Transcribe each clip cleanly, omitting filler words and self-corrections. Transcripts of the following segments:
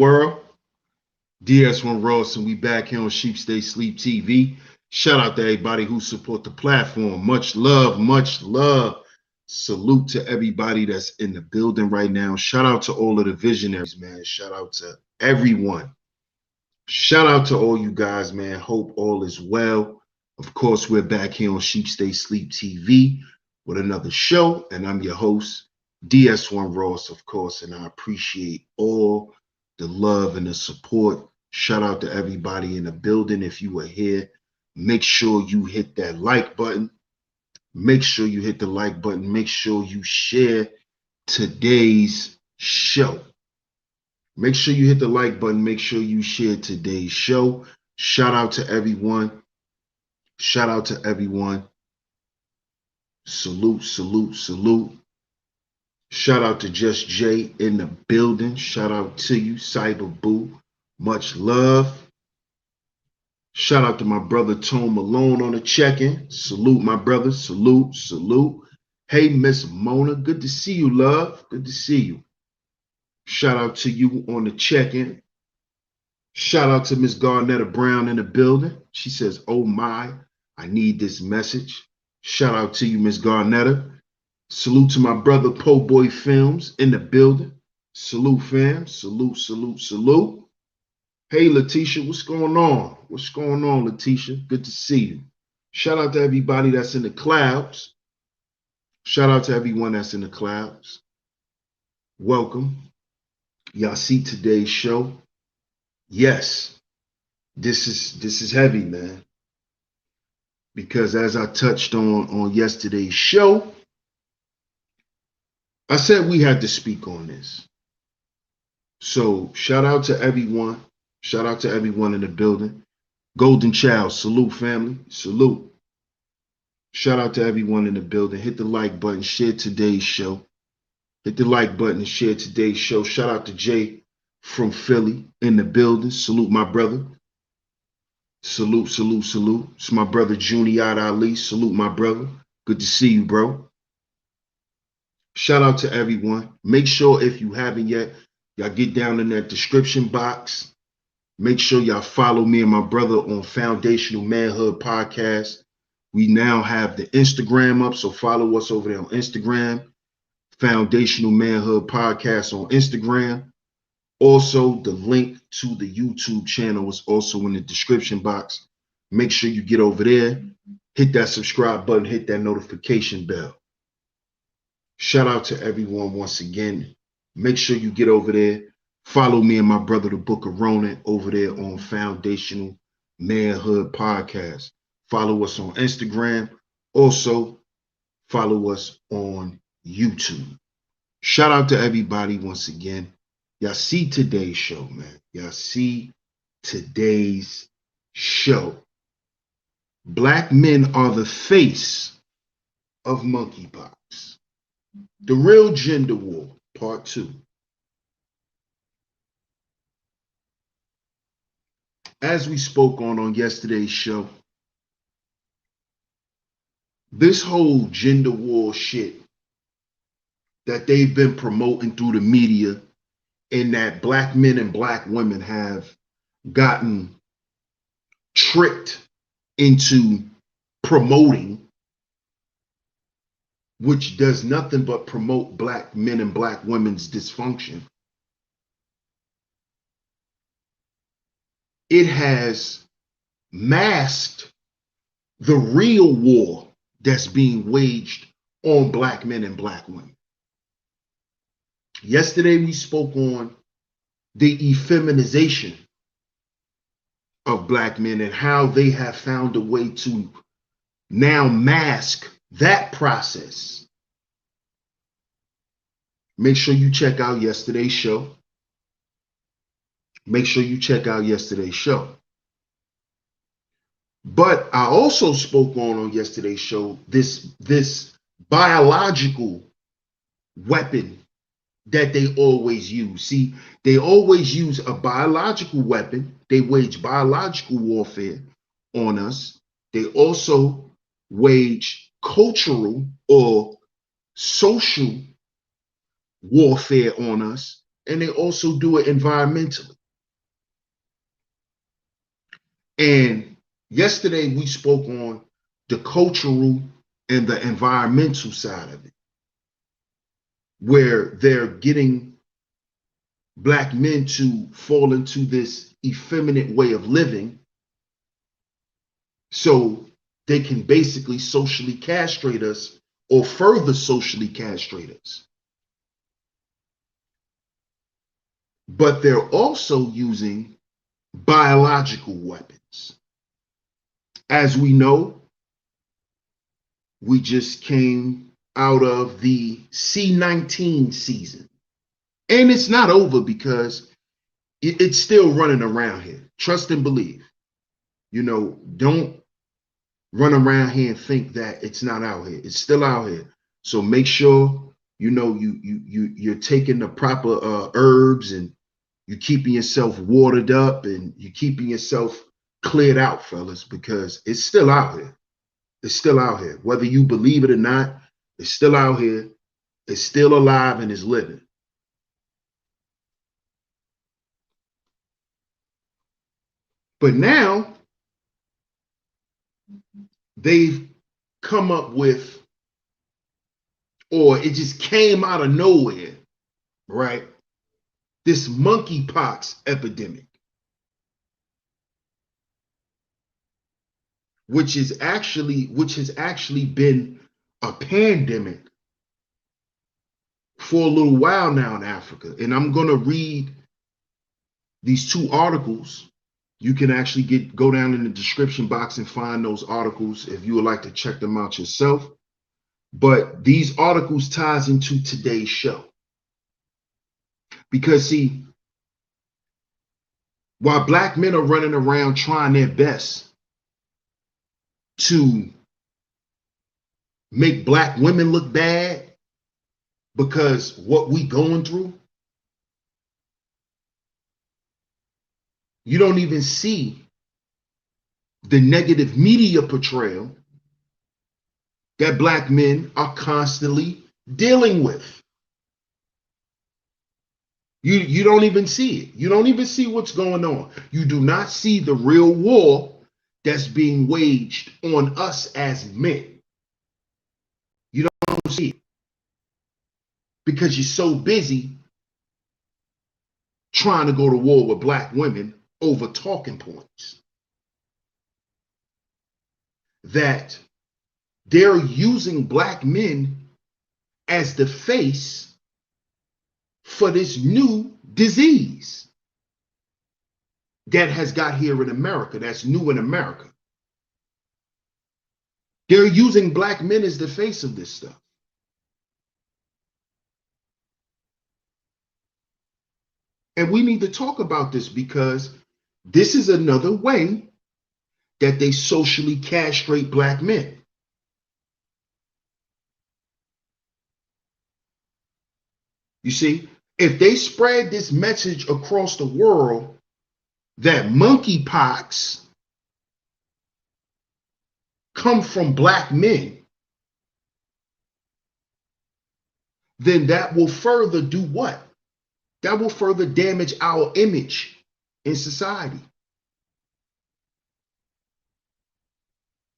world. DS1 Ross, and we back here on Sheep Stay Sleep TV. Shout out to everybody who support the platform. Much love, much love. Salute to everybody that's in the building right now. Shout out to all of the visionaries, man. Shout out to everyone. Shout out to all you guys, man. Hope all is well. Of course, we're back here on Sheep Stay Sleep TV with another show, and I'm your host, DS1 Ross, of course, and I appreciate all the love and the support. Shout out to everybody in the building. If you are here, make sure you hit that like button. Make sure you hit the like button. Make sure you share today's show. Make sure you hit the like button. Make sure you share today's show. Shout out to everyone. Shout out to everyone. Salute, salute, salute. Shout out to Just Jay in the building. Shout out to you, Cyber Boo. Much love. Shout out to my brother Tone Malone on the check-in. Salute, my brother. Salute, salute. Hey, Miss Mona. Good to see you, love. Good to see you. Shout out to you on the check-in. Shout out to Miss Garnetta Brown in the building. She says, oh my, I need this message. Shout out to you, Miss Garnetta. Salute to my brother Po Boy Films in the building. Salute, fam. Salute, salute, salute. Hey, Letitia, what's going on? What's going on, Letitia? Good to see you. Shout out to everybody that's in the clouds. Shout out to everyone that's in the clouds. Welcome. Y'all see today's show? Yes, this is heavy, man. Because as I touched on yesterday's show, I said we had to speak on this. So shout out to everyone. Shout out to everyone in the building. Golden Child, salute, family. Salute. Shout out to everyone in the building. Hit the like button. Share today's show. Hit the like button and share today's show. Shout out to Jay from Philly in the building. Salute, my brother. Salute, salute, salute. It's my brother Junior Ali. Salute, my brother. Good to see you, bro. Shout out to everyone. Make sure if you haven't yet, y'all get down in that description box. Make sure y'all follow me and my brother on Foundational Manhood Podcast. We now have the Instagram up, so follow us over there on Instagram. Foundational Manhood Podcast on Instagram. Also, the link to the YouTube channel is also in the description box. Make sure you get over there, hit that subscribe button, hit that notification bell. Shout out to everyone once again. Make sure you get over there. Follow me and my brother, the Book of Ronan, over there on Foundational Manhood Podcast. Follow us on Instagram. Also, follow us on YouTube. Shout out to everybody once again. Y'all see today's show, man. Y'all see today's show. Black men are the face of monkeypox. The Real Gender War, Part 2. As we spoke on yesterday's show, this whole gender war shit that they've been promoting through the media and that black men and black women have gotten tricked into promoting, which does nothing but promote black men and black women's dysfunction. It has masked the real war that's being waged on black men and black women. Yesterday, we spoke on the effeminization of black men and how they have found a way to now mask that process. Make sure you check out yesterday's show. Make sure you check out yesterday's show. But I also spoke on yesterday's show this biological weapon that they always use. See, they always use a biological weapon. They wage biological warfare on us. They also wage cultural or social warfare on us, and they also do it environmentally. And yesterday we spoke on the cultural and the environmental side of it, where they're getting Black men to fall into this effeminate way of living so they can basically socially castrate us or further socially castrate us. But they're also using biological weapons. As we know, we just came out of the C-19 season. And it's not over because it's still running around here. Trust and believe. You know, don't run around here and think that it's not out here. It's still out here. So make sure, you know, you're taking the proper herbs, and you're keeping yourself watered up, and you're keeping yourself cleared out, fellas, because it's still out here. It's still out here. Whether you believe it or not, it's still out here. It's still alive and is living. But now they've come up with, or it just came out of nowhere, right? This monkeypox epidemic, which has actually been a pandemic for a little while now in Africa. And I'm going to read these two articles. You can actually go down in the description box and find those articles if you would like to check them out yourself. But these articles ties into today's show. Because see, while Black men are running around trying their best to make Black women look bad because what we going through, you don't even see the negative media portrayal that Black men are constantly dealing with. You don't even see it. You don't even see what's going on. You do not see the real war that's being waged on us as men. You don't see it because you're so busy trying to go to war with Black women over talking points that they're using Black men as the face for this new disease that has got here in America, that's new in America. They're using Black men as the face of this stuff. And we need to talk about this because this is another way that they socially castrate Black men. You see, if they spread this message across the world that monkeypox come from Black men, then that will further do what? That will further damage our image in society.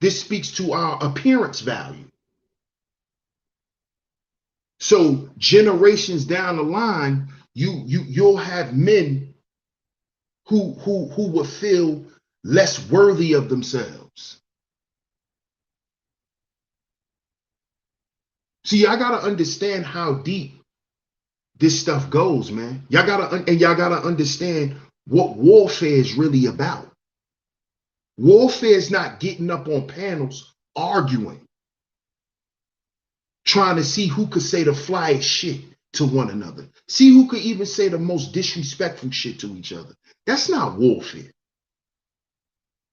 This speaks to our appearance value. So generations down the line, you'll have men who will feel less worthy of themselves. See, y'all gotta understand how deep this stuff goes, man. Y'all gotta understand what warfare is really about. Warfare is not getting up on panels arguing, trying to see who could say the flyest shit to one another. See who could even say the most disrespectful shit to each other. That's not warfare.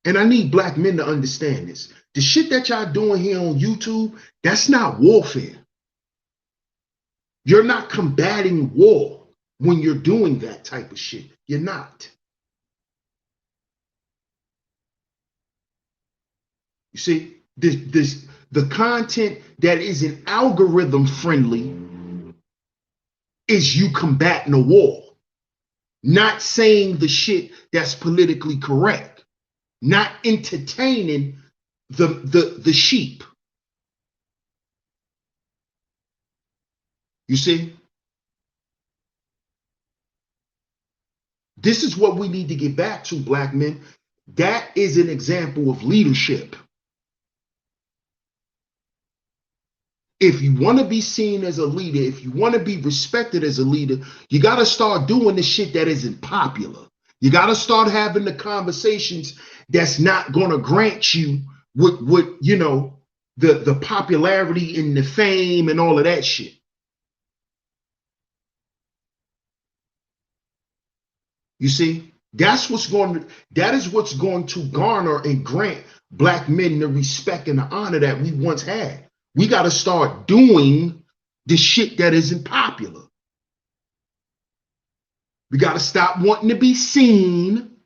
And I need Black men to understand this. The shit that y'all doing here on YouTube, that's not warfare. You're not combating war when you're doing that type of shit. You're not. You see, the content that isn't algorithm friendly is you combating a war, not saying the shit that's politically correct. not entertaining the sheep. You see? This is what we need to get back to, black men. That is an example of leadership. If you want to be seen as a leader, if you want to be respected as a leader, you got to start doing the shit that isn't popular. You got to start having the conversations that's not going to grant you what you know, the popularity and the fame and all of that shit. You see, that is what's going to garner and grant black men the respect and the honor that we once had. We got to start doing the shit that isn't popular. We got to stop wanting to be seen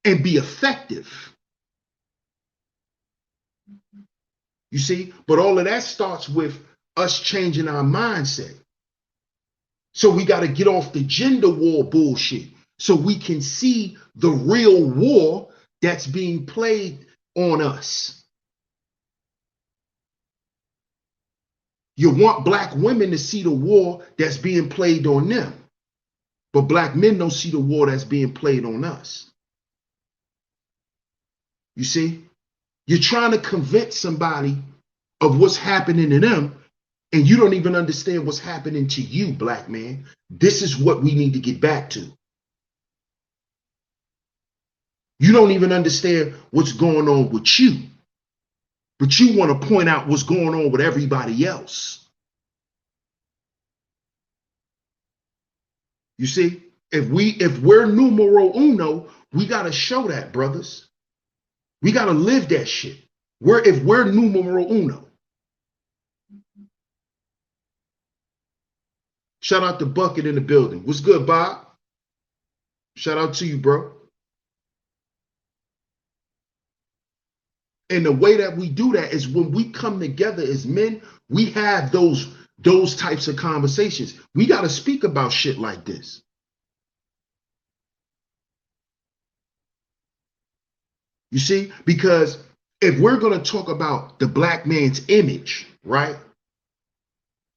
and be effective. You see, but all of that starts with us changing our mindset. So we got to get off the gender war bullshit so we can see the real war that's being played on us. You want black women to see the war that's being played on them, but black men don't see the war that's being played on us. You see, you're trying to convince somebody of what's happening to them, and you don't even understand what's happening to you, black man. This is what we need to get back to. You don't even understand what's going on with you, but you want to point out what's going on with everybody else. You see, if we're numero uno, we got to show that, brothers. We got to live that shit. If we're numero uno. Shout out to Bucket in the building. What's good, Bob? Shout out to you, bro. And the way that we do that is when we come together as men, we have those types of conversations. We got to speak about shit like this. You see, because if we're going to talk about the black man's image, right,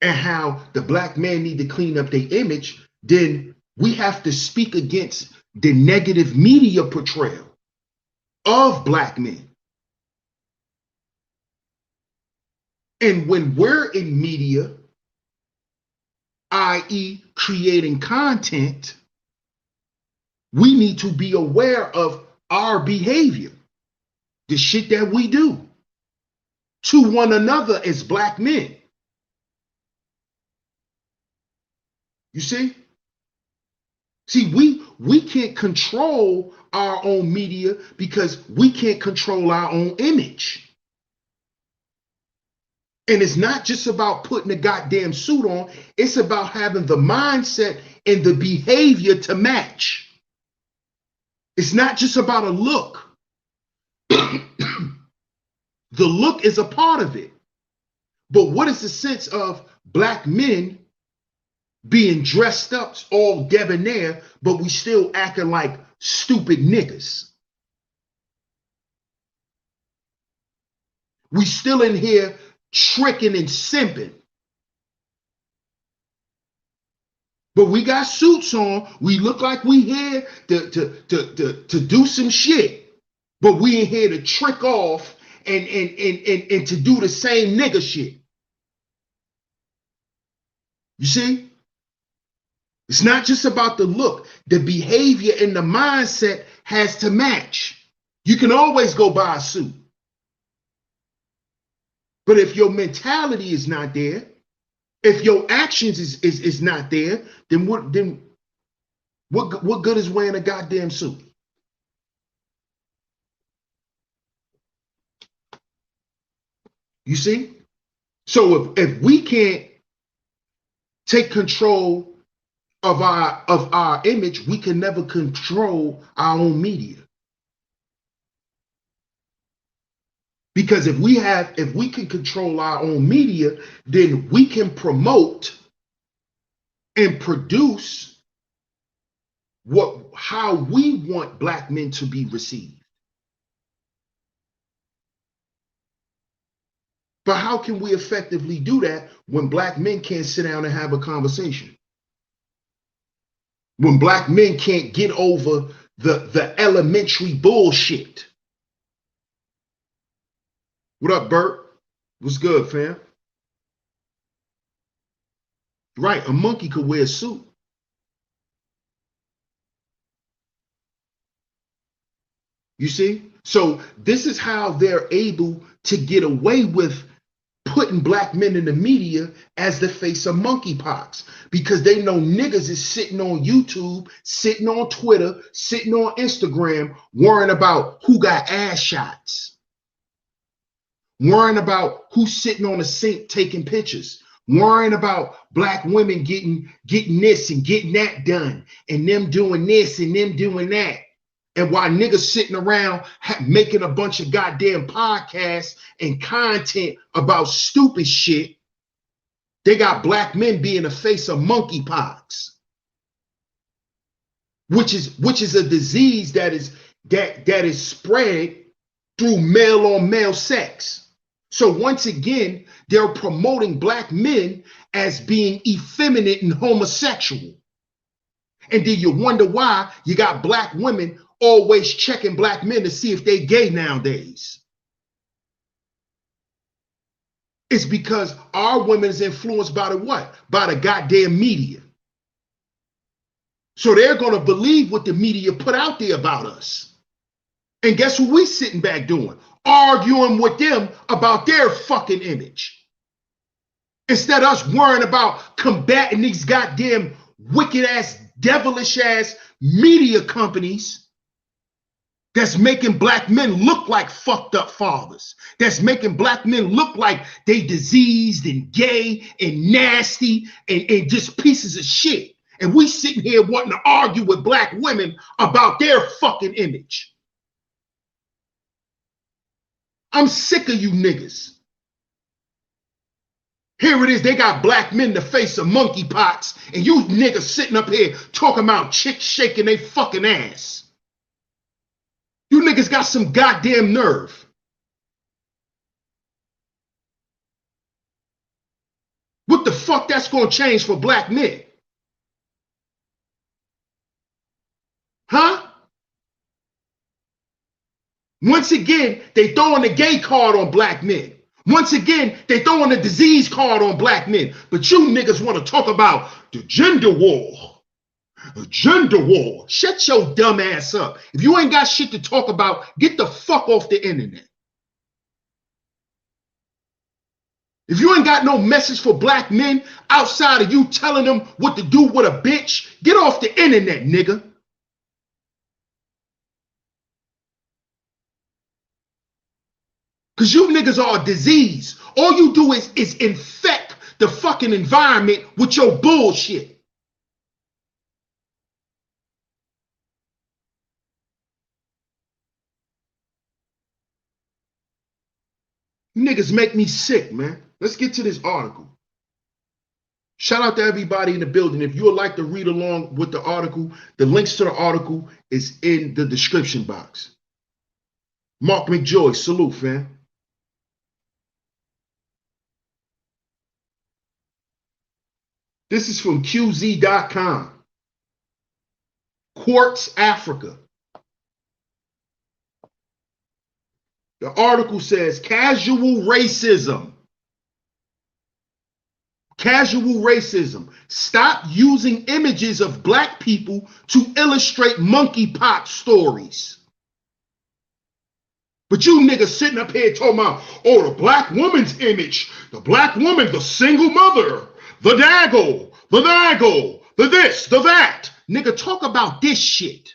and how the black man need to clean up their image, then we have to speak against the negative media portrayal of black men. And when we're in media, i.e. creating content, we need to be aware of our behavior, the shit that we do to one another as black men. You see? See, we can't control our own media because we can't control our own image. And it's not just about putting a goddamn suit on. It's about having the mindset and the behavior to match. It's not just about a look. The look is a part of it. But what is the sense of black men being dressed up all debonair, but we still acting like stupid niggas? We still in here tricking and simping. But we got suits on. We look like we here to do some shit. But we ain't here to trick off and to do the same nigga shit. You see? It's not just about the look. The behavior and the mindset has to match. You can always go buy a suit. But if your mentality is not there, if your actions is not there, then what good is wearing a goddamn suit? You see? So if we can't take control of our image, we can never control our own media. Because if we can control our own media, then we can promote and produce how we want black men to be received. But how can we effectively do that when black men can't sit down and have a conversation? When black men can't get over the elementary bullshit. What up, Bert? What's good, fam? Right, a monkey could wear a suit. You see? So this is how they're able to get away with putting black men in the media as the face of monkeypox, because they know niggas is sitting on YouTube, sitting on Twitter, sitting on Instagram, worrying about who got ass shots, worrying about who's sitting on the sink taking pictures, worrying about black women getting this and getting that done, and them doing this and them doing that. And while niggas sitting around making a bunch of goddamn podcasts and content about stupid shit, they got black men being the face of monkeypox, which is a disease that is spread through male on male sex. So once again, they're promoting black men as being effeminate and homosexual. And then you wonder why you got black women always checking black men to see if they gay nowadays. It's because our women is influenced by the what? By the goddamn media. So they're going to believe what the media put out there about us. And guess what we sitting back doing? Arguing with them about their fucking image. Instead of us worrying about combating these goddamn wicked ass, devilish ass media companies that's making black men look like fucked up fathers, that's making black men look like they diseased and gay and nasty and just pieces of shit. And we sitting here wanting to argue with black women about their fucking image. I'm sick of you niggas. Here it is, they got black men the face of monkeypox, and you niggas sitting up here talking about chicks shaking they fucking ass. You niggas got some goddamn nerve. What the fuck that's gonna change for black men? Huh? Once again, they throwing the gay card on black men. Once again, they throwing the disease card on black men. But you niggas want to talk about the gender war. A gender war. Shut your dumb ass up. If you ain't got shit to talk about, get the fuck off the internet. If you ain't got no message for black men outside of you telling them what to do with a bitch, get off the internet, nigga. Because you niggas are a disease. All you do is infect the fucking environment with your bullshit. Niggas make me sick, man. Let's get to this article. Shout out to everybody in the building. If you would like to read along with the article, the links to the article is in the description box. Mark McJoy, salute, fam. This is from QZ.com. Quartz, Africa. The article says casual racism. Casual racism. Stop using images of black people to illustrate monkeypox stories. But you niggas sitting up here talking about, oh, the black woman's image, the black woman, the single mother, the daggle, the this, the that. Nigga, talk about this shit.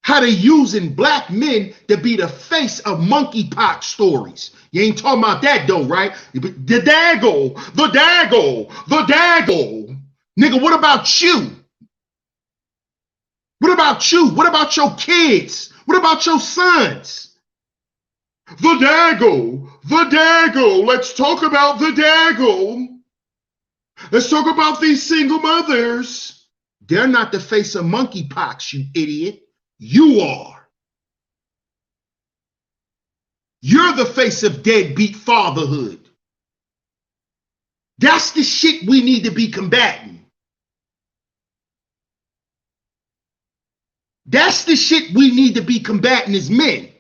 How they using black men to be the face of monkeypox stories. You ain't talking about that though, right? The daggle, the daggle, the daggle. Nigga, what about you? What about you? What about your kids? What about your sons? The daggle, the daggle. Let's talk about the daggle. Let's talk about these single mothers. They're not the face of monkeypox, you idiot. You are. You're the face of deadbeat fatherhood. That's the shit we need to be combating. That's the shit we need to be combating as men.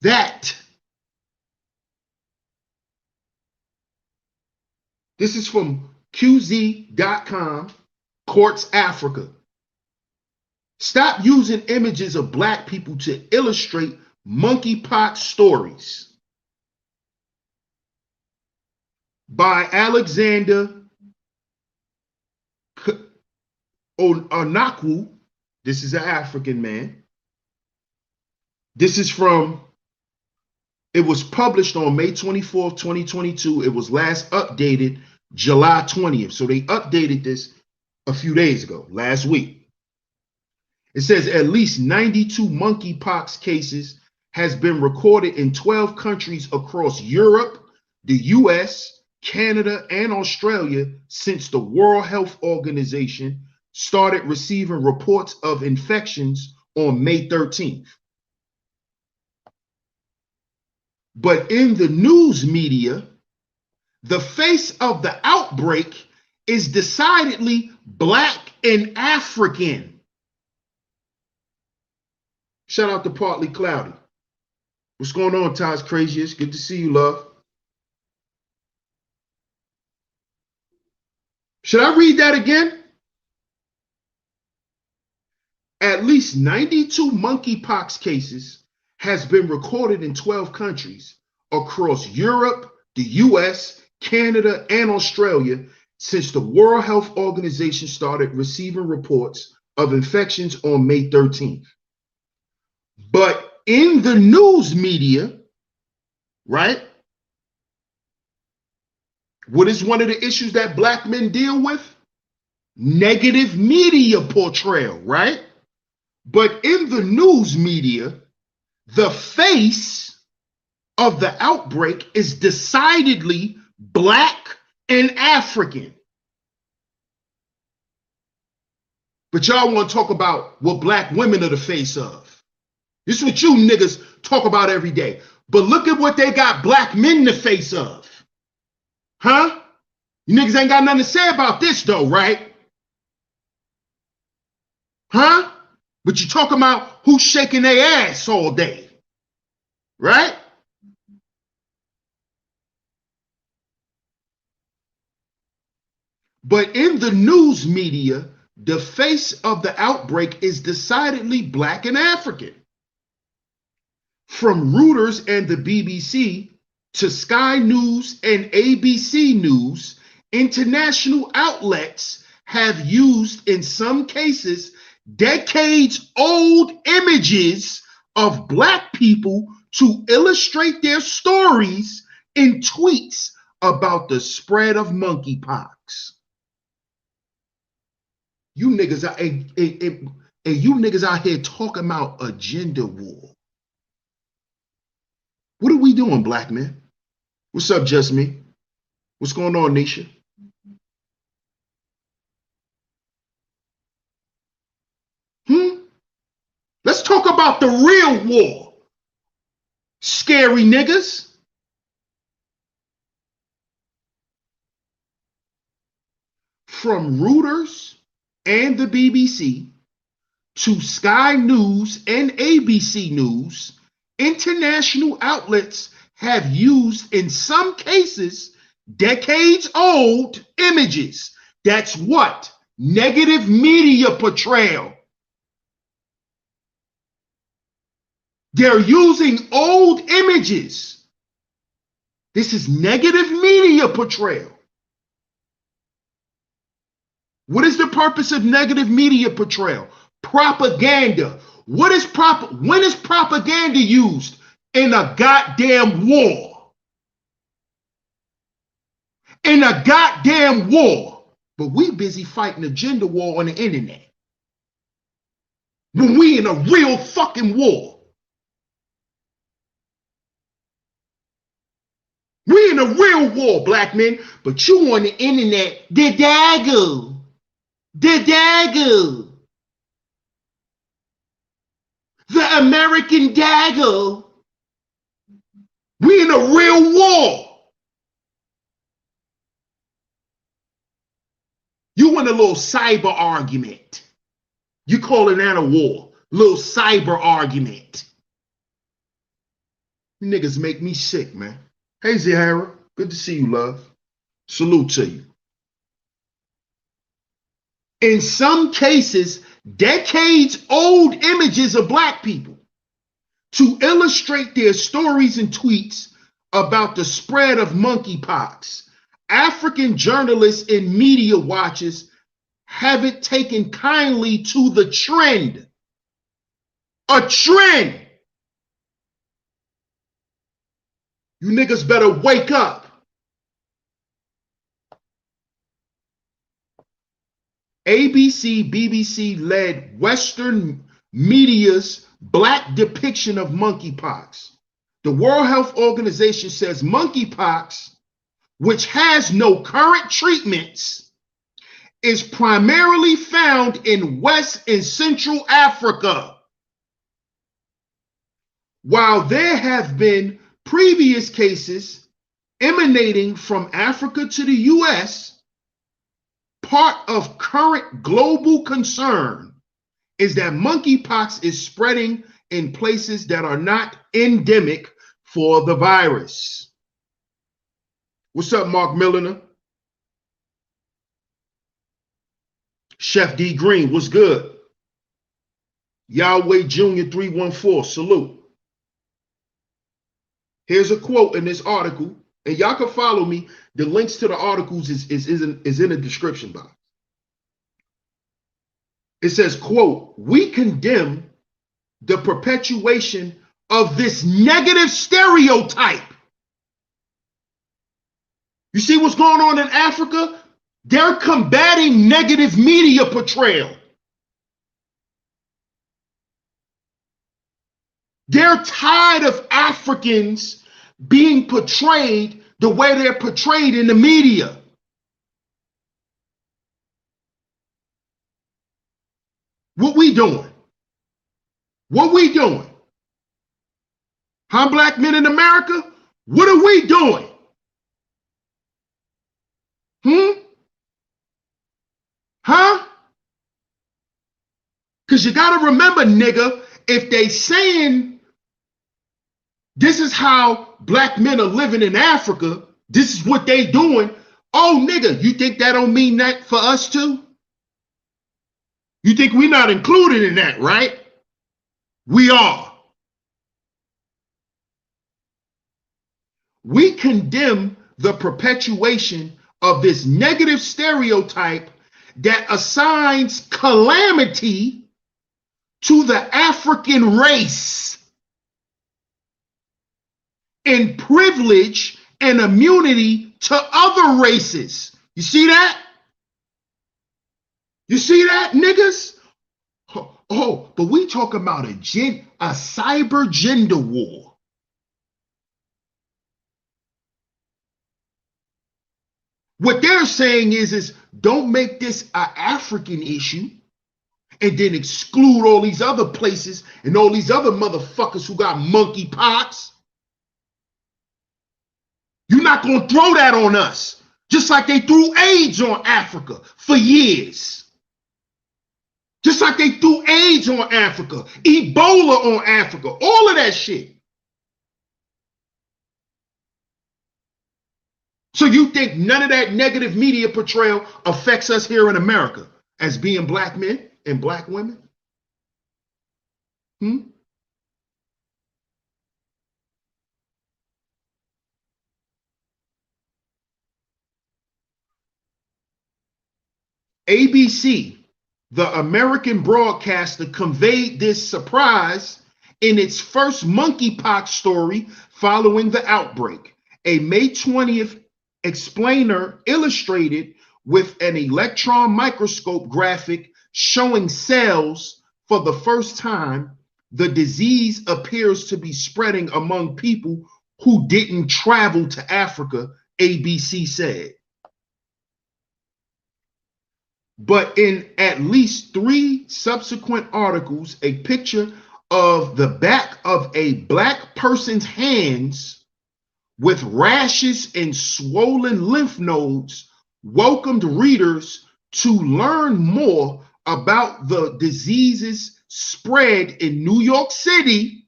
That. This is from QZ.com, Courts Africa. Stop using images of black people to illustrate monkeypox stories. By Alexander Onakwu. This is an African man. This is from, it was published on May 24th, 2022. It was last updated July 20th. So they updated this a few days ago, last week. It says at least 92 monkeypox cases has been recorded in 12 countries across Europe, the US, Canada, and Australia since the World Health Organization started receiving reports of infections on May 13th. But in the news media, the face of the outbreak is decidedly black and African. Shout out to Partly Cloudy. What's going on, Todd's Craziest? Good to see you, love. Should I read that again? At least 92 monkeypox cases has been recorded in 12 countries across Europe, the US, Canada, and Australia since the World Health Organization started receiving reports of infections on May 13th. But in the news media, right? What is one of the issues that black men deal with? Negative media portrayal, right? But in the news media, the face of the outbreak is decidedly black and African. But y'all want to talk about what black women are the face of. This is what you niggas talk about every day. But look at what they got black men the face of. Huh? You niggas ain't got nothing to say about this though, right? Huh? But you talking about who's shaking their ass all day. Right? But in the news media, the face of the outbreak is decidedly black and African. From Reuters and the BBC to Sky News and ABC News, international outlets have used, in some cases, decades-old images of black people to illustrate their stories in tweets about the spread of monkeypox. You niggas out here talking about a gender war. What are we doing, black men? What's up, Just Me? What's going on, Nisha? Let's talk about the real war. Scary niggas. From Reuters and the BBC to Sky News and ABC News, international outlets have used, in some cases, decades-old images. That's what? Negative media portrayal. They're using old images. This is negative media portrayal. What is the purpose of negative media portrayal? Propaganda. When is propaganda used? In a goddamn war. In a goddamn war. But we busy fighting a gender war on the internet. When we in a real fucking war. We in a real war, black men. But you on the internet, the dagger. The American dagger. We in a real war. You want a little cyber argument. You calling that a war? Little cyber argument. You niggas make me sick, man. Hey, Zahara. Good to see you, love. Salute to you. In some cases, decades-old images of black people to illustrate their stories and tweets about the spread of monkeypox. African journalists and media watchers haven't taken kindly to the trend. A trend. You niggas better wake up. ABC, BBC led Western media's black depiction of monkeypox. The World Health Organization says monkeypox, which has no current treatments, is primarily found in West and Central Africa. While there have been previous cases emanating from Africa to the US, part of current global concern is that monkeypox is spreading in places that are not endemic for the virus. What's up, Mark Milliner? Chef D Green, what's good? Yahweh Jr. 314, salute. Here's a quote in this article, and y'all can follow me. The links to the articles is in the description box. It says, quote, "We condemn the perpetuation of this negative stereotype." You see what's going on in Africa? They're combating negative media portrayal. They're tired of Africans being portrayed the way they're portrayed in the media. What we doing? What we doing? Huh, black men in America? What are we doing? Huh? Because you got to remember, nigga, if they saying this is how black men are living in Africa, this is what they doing, oh, nigga, you think that don't mean that for us too? You think we're not included in that, right? We are. We condemn the perpetuation of this negative stereotype that assigns calamity to the African race and privilege and immunity to other races. You see that? You see that, niggas? Oh, but we talk about a cyber gender war. What they're saying is don't make this an African issue and then exclude all these other places and all these other motherfuckers who got monkeypox. You're not going to throw that on us, just like they threw AIDS on Africa for years. Just like they threw AIDS on Africa, Ebola on Africa, all of that shit. So you think none of that negative media portrayal affects us here in America as being black men and black women? ABC, the American broadcaster, conveyed this surprise in its first monkeypox story following the outbreak. A May 20th explainer illustrated with an electron microscope graphic showing cells for the first time. The disease appears to be spreading among people who didn't travel to Africa, ABC said. But in at least 3 subsequent articles, a picture of the back of a black person's hands with rashes and swollen lymph nodes welcomed readers to learn more about the disease's spread in New York City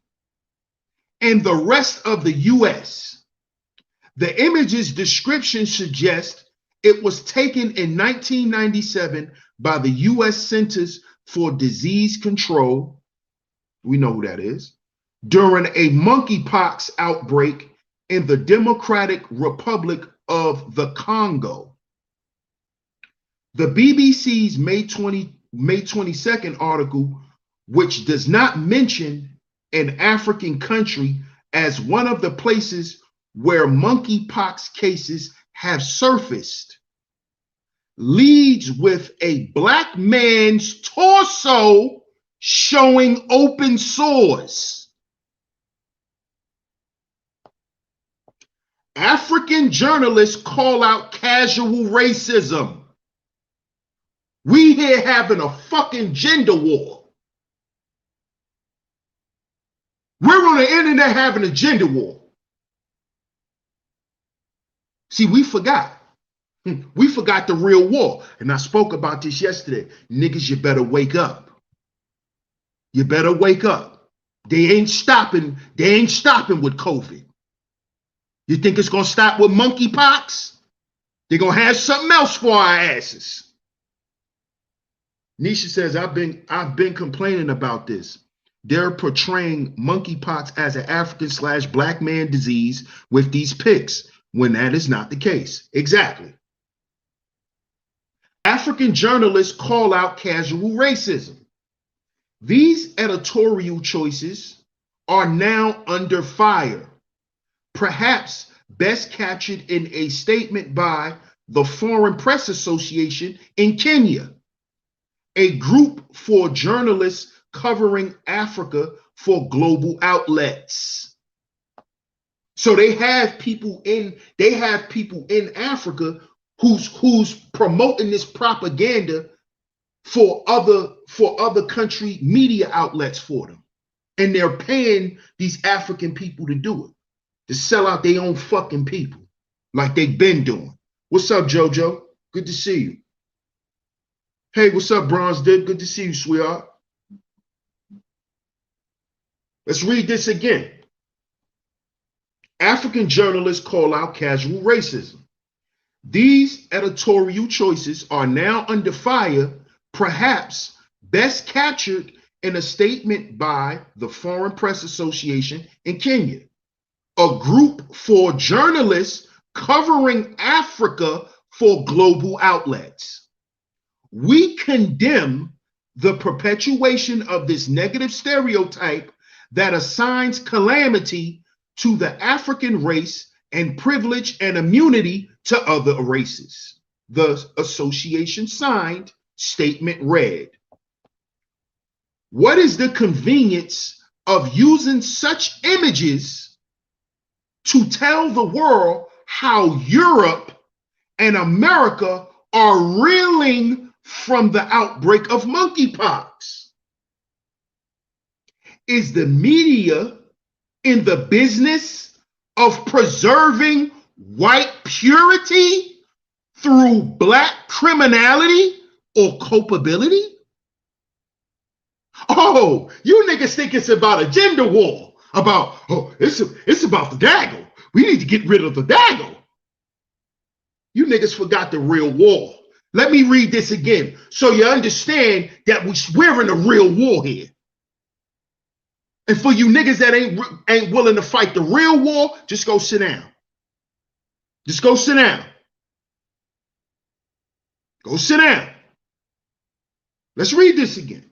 and the rest of the US. The image's description suggests it was taken in 1997 by the US Centers for Disease Control, we know who that is, during a monkeypox outbreak in the Democratic Republic of the Congo. The BBC's May 22nd article, which does not mention an African country as one of the places where monkeypox cases have surfaced, leads with a black man's torso showing open sores. African journalists call out casual racism. We here having a fucking gender war. We're on the internet having a gender war. See, we forgot. We forgot the real war. And I spoke about this yesterday. Niggas, you better wake up. You better wake up. They ain't stopping with COVID. You think it's gonna stop with monkeypox? They're gonna have something else for our asses. Nisha says, I've been complaining about this. They're portraying monkeypox as an African/black man disease with these pics, when that is not the case. Exactly. African journalists call out casual racism. These editorial choices are now under fire, perhaps best captured in a statement by the Foreign Press Association in Kenya, a group for journalists covering Africa for global outlets. So they have people in Africa who's promoting this propaganda for other country media outlets for them. And they're paying these African people to do it, to sell out their own fucking people like they've been doing. What's up, JoJo? Good to see you. Hey, what's up, Bronze Dip? Good to see you, sweetheart. Let's read this again. African journalists call out casual racism. These editorial choices are now under fire, perhaps best captured in a statement by the Foreign Press Association in Kenya, a group for journalists covering Africa for global outlets. We condemn the perpetuation of this negative stereotype that assigns calamity to the African race and privilege and immunity to other races. The association signed statement read, what is the convenience of using such images to tell the world how Europe and America are reeling from the outbreak of monkeypox? Is the media in the business of preserving white purity through black criminality or culpability? Oh, you niggas think it's about a gender war, about, oh, it's about the dagger. We need to get rid of the dagger. You niggas forgot the real war. Let me read this again so you understand that we're in a real war here. And for you niggas that ain't willing to fight the real war, just go sit down. Just go sit down. Go sit down. Let's read this again.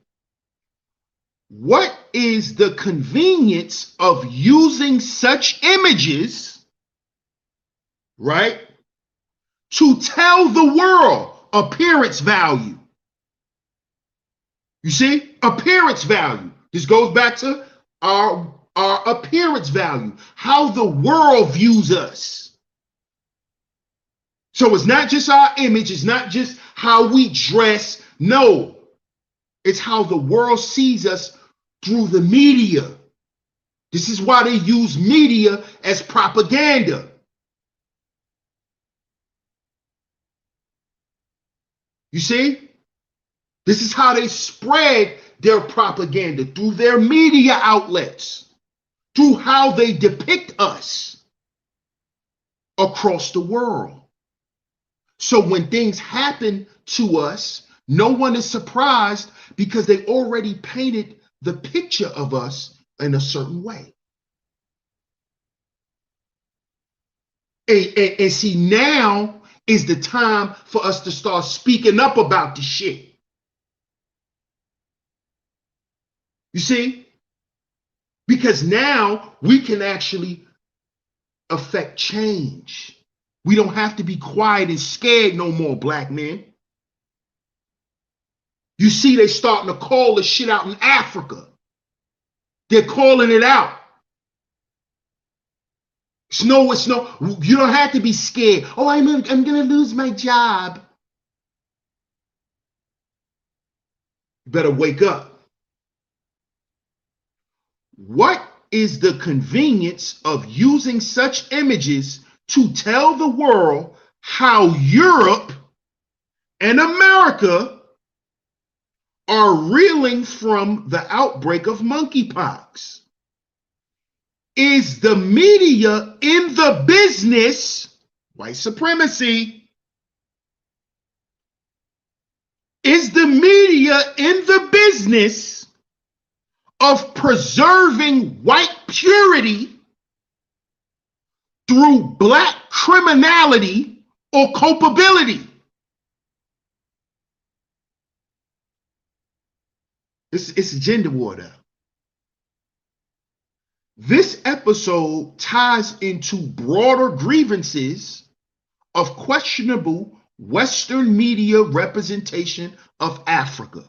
What is the convenience of using such images, right, to tell the world appearance value? You see, appearance value. This goes back to our our appearance value, how the world views us. So it's not just our image, it's not just how we dress. No, it's how the world sees us through the media. This is why they use media as propaganda. You see? This is how they spread their propaganda, through their media outlets, through how they depict us across the world. So when things happen to us, no one is surprised because they already painted the picture of us in a certain way. And see, now is the time for us to start speaking up about the shit. You see? Because now we can actually affect change. We don't have to be quiet and scared no more, black men. You see, they're starting to call the shit out in Africa. They're calling it out. It's no, you don't have to be scared. Oh, I'm going to lose my job. You better wake up. What is the convenience of using such images to tell the world how Europe and America are reeling from the outbreak of monkeypox? Is the media in the business, white supremacy, is the media in the business of preserving white purity through black criminality or culpability? It's a gender war now. This episode ties into broader grievances of questionable Western media representation of Africa.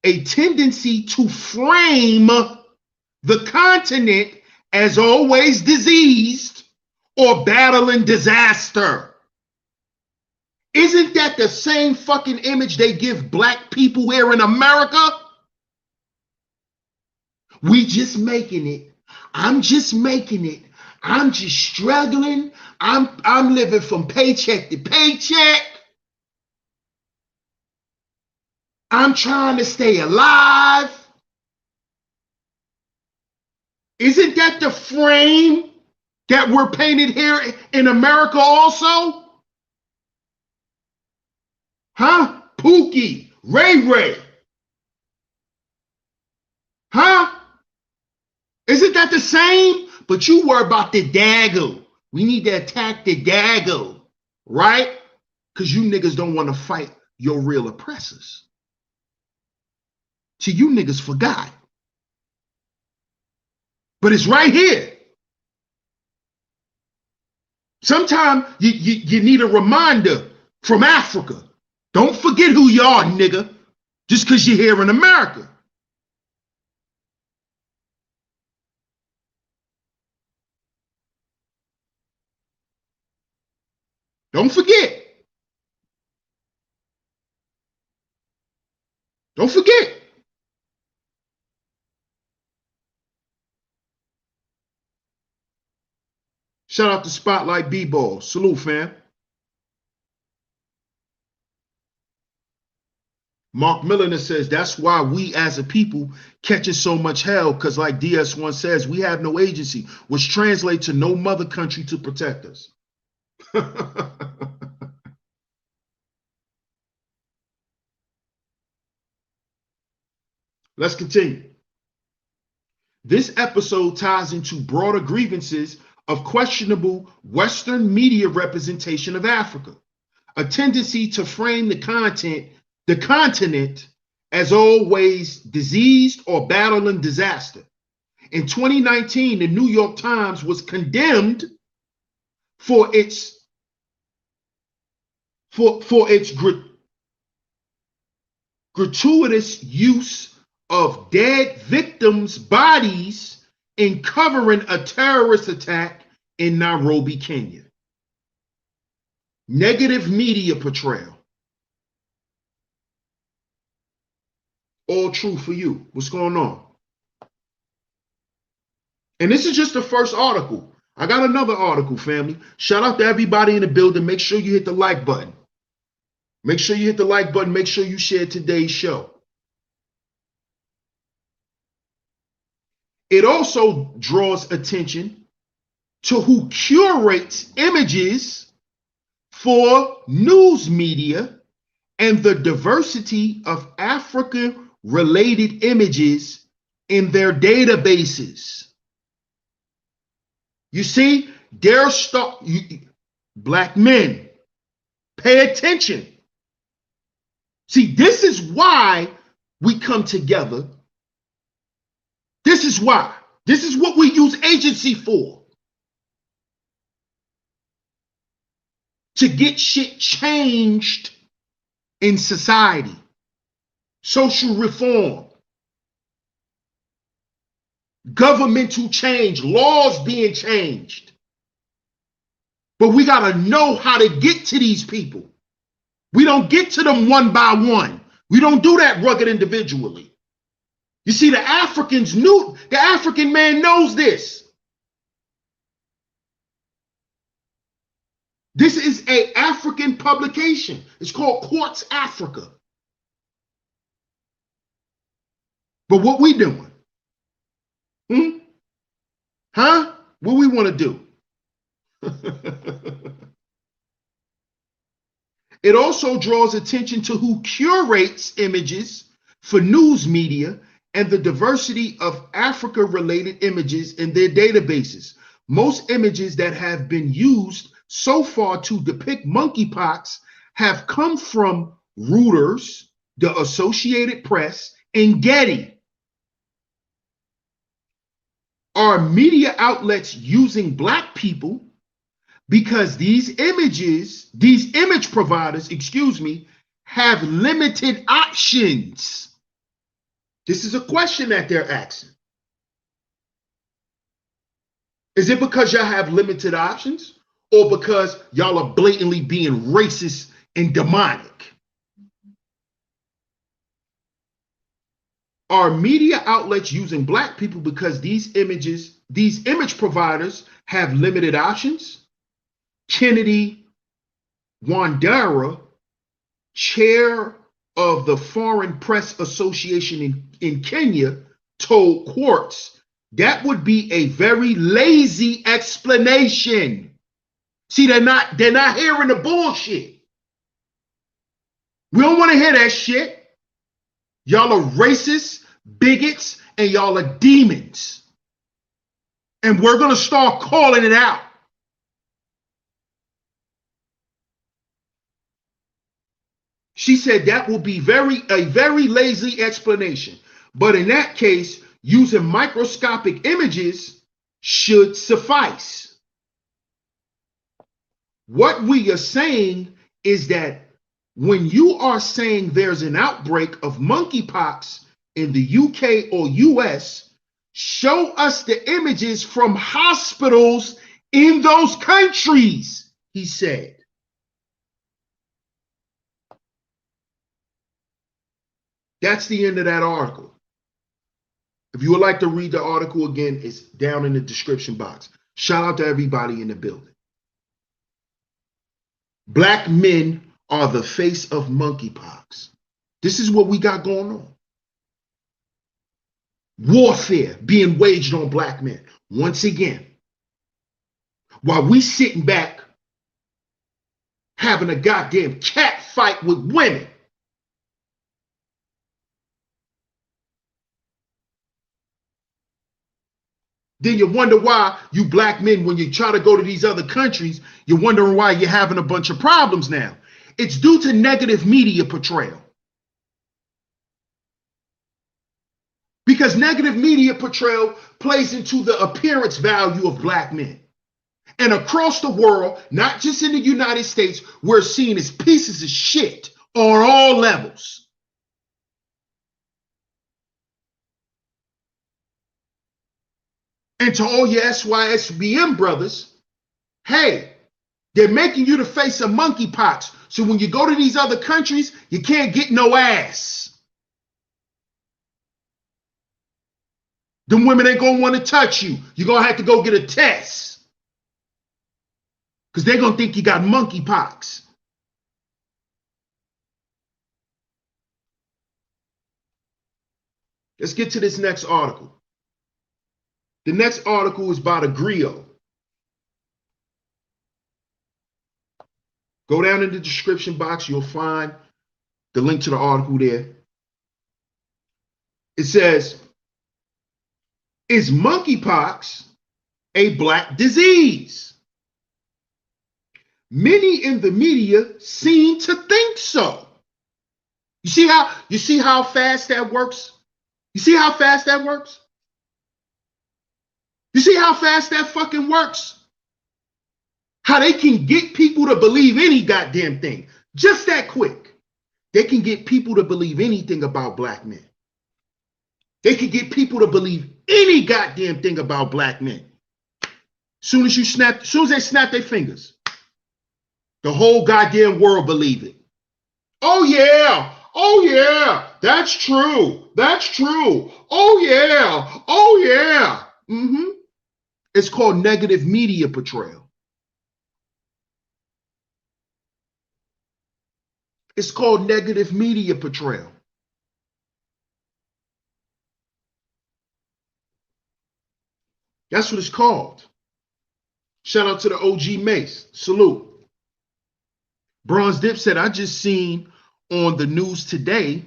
A tendency to frame the continent as always diseased or battling disaster. Isn't that the same fucking image they give black people here in America? We just making it. I'm just making it. I'm just struggling. I'm living from paycheck to paycheck. I'm trying to stay alive. Isn't that the frame that we're painted here in America also? Huh? Pookie, Ray Ray. Huh? Isn't that the same? But you worry about the Dago. We need to attack the Dago, right? Because you niggas don't want to fight your real oppressors. See, you niggas forgot. But it's right here. Sometimes you need a reminder from Africa. Don't forget who you are, nigga, just because you're here in America. Don't forget. Don't forget. Shout out to Spotlight B-Ball. Salute, fam. Mark Milliner says that's why we as a people catching so much hell, because like DS1 says, we have no agency, which translates to no mother country to protect us. Let's continue. This episode ties into broader grievances of questionable Western media representation of Africa, a tendency to frame the continent as always diseased or battling disaster. In 2019, the New York Times was condemned for its gratuitous use of dead victims' bodies in covering a terrorist attack in Nairobi, Kenya. Negative media portrayal. All true for you. What's going on? And this is just the first article. I got another article, family. Shout out to everybody in the building. Make sure you hit the like button. Make sure you hit the like button. Make sure you share today's show. It also draws attention to who curates images for news media and the diversity of African-related images in their databases. You see, black men, pay attention. See, this is why we come together. This is why. This is what we use agency for. To get shit changed in society. Social reform. Governmental change. Laws being changed. But we got to know how to get to these people. We don't get to them one by one. We don't do that rugged individually. You see, the African man knows this. This is an African publication. It's called Quartz Africa. But what we doing? Huh? What we want to do? It also draws attention to who curates images for news media and the diversity of Africa-related images in their databases. Most images that have been used so far to depict monkeypox have come from Reuters, the Associated Press, and Getty. Are media outlets using black people because these image providers, have limited options? This is a question that they're asking. Is it because y'all have limited options or because y'all are blatantly being racist and demonic? Are media outlets using black people because these image providers have limited options? Kennedy Wandera, chair of the Foreign Press Association in Kenya, told Quartz that would be a very lazy explanation. See, they're not hearing the bullshit. We don't want to hear that shit. Y'all are racist, bigots, and y'all are demons. And we're going to start calling it out. She said that will be a very lazy explanation. But in that case, using microscopic images should suffice. What we are saying is that when you are saying there's an outbreak of monkeypox in the UK or US, show us the images from hospitals in those countries, he said. That's the end of that article. If you would like to read the article again, it's down in the description box. Shout out to everybody in the building. Black men are the face of monkeypox. This is what we got going on. Warfare being waged on black men. Once again, while we sitting back having a goddamn cat fight with women. Then you wonder why you black men, when you try to go to these other countries, you're wondering why you're having a bunch of problems now. It's due to negative media portrayal. Because negative media portrayal plays into the appearance value of black men. And across the world, not just in the United States, we're seen as pieces of shit on all levels. And to all your SYSBM brothers, hey, they're making you the face of monkeypox. So when you go to these other countries, you can't get no ass. Them women ain't gonna want to touch you. You're gonna have to go get a test. Because they're gonna think you got monkeypox. Let's get to this next article. The next article is by the Griot. Go down in the description box. You'll find the link to the article there. It says, is monkeypox a black disease? Many in the media seem to think so. You see how fast that works? You see how fast that works? You see how fast that fucking works? How they can get people to believe any goddamn thing. Just that quick. They can get people to believe anything about black men. They can get people to believe any goddamn thing about black men. Soon as they snap their fingers, the whole goddamn world believe it. Oh yeah, that's true. Oh yeah. It's called negative media portrayal. It's called negative media portrayal. That's what it's called. Shout out to the OG Mace. Salute. Bronze Dip said, I just seen on the news today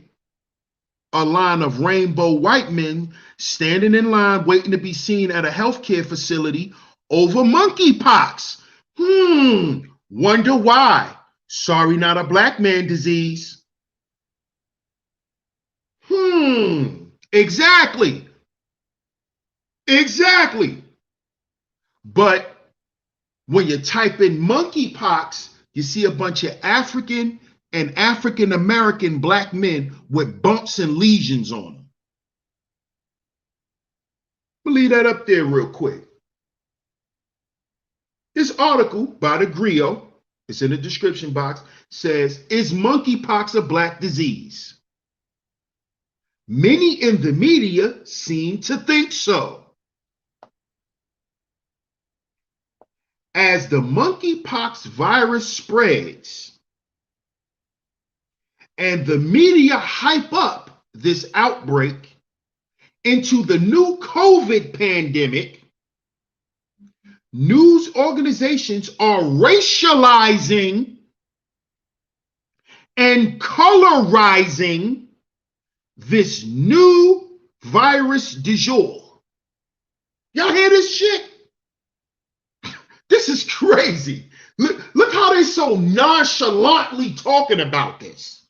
a line of rainbow white men standing in line waiting to be seen at a healthcare facility over monkeypox. Wonder why. Sorry, not a black man disease. Exactly. But when you type in monkeypox, you see a bunch of African and African American black men with bumps and lesions on them. We'll leave that up there real quick. This article by the Griot, it's in the description box, says, is monkeypox a black disease? Many in the media seem to think so. As the monkeypox virus spreads and the media hype up this outbreak into the new COVID pandemic, news organizations are racializing and colorizing this new virus du jour. Y'all hear this shit? This is crazy. Look how they're so nonchalantly talking about this.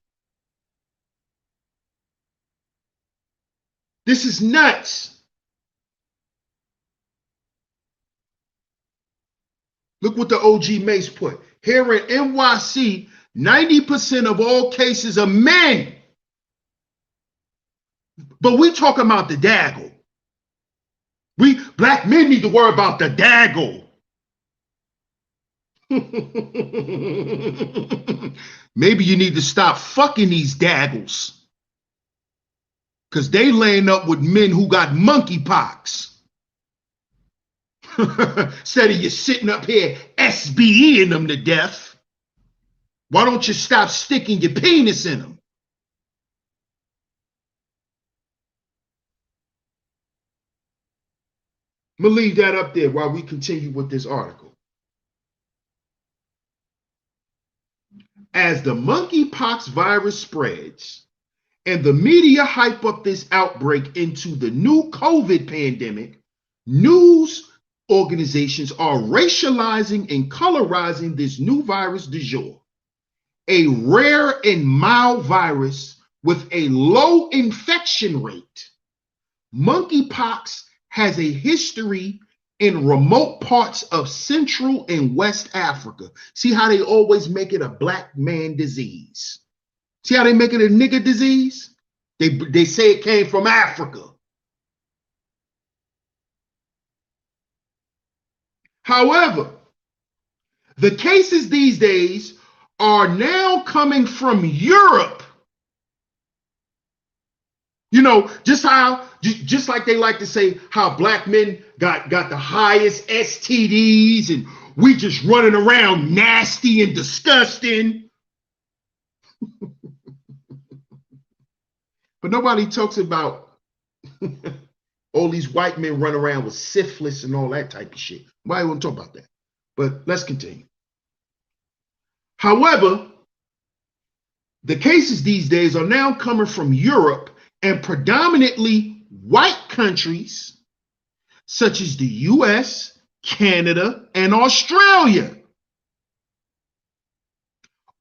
This is nuts. Look what the OG Mace put. Here in NYC, 90% of all cases are men. But we talking about the daggle. We black men need to worry about the daggle. Maybe you need to stop fucking these daggles. Because they laying up with men who got monkeypox. Instead of you sitting up here SBEing them to death, why don't you stop sticking your penis in them? I'm going to leave that up there while we continue with this article. As the monkeypox virus spreads and the media hype up this outbreak into the new COVID pandemic, news organizations are racializing and colorizing this new virus du jour, a rare and mild virus with a low infection rate. Monkeypox has a history in remote parts of Central and West Africa. See how they always make it a black man disease? See how they make it a nigger disease? They say it came from Africa. However, the cases these days are now coming from Europe. You know, just like they like to say how black men got the highest STDs and we just running around nasty and disgusting. But nobody talks about all these white men run around with syphilis and all that type of shit. Nobody want to talk about that. But let's continue. However, the cases these days are now coming from Europe and predominantly white countries such as the US, Canada, and Australia.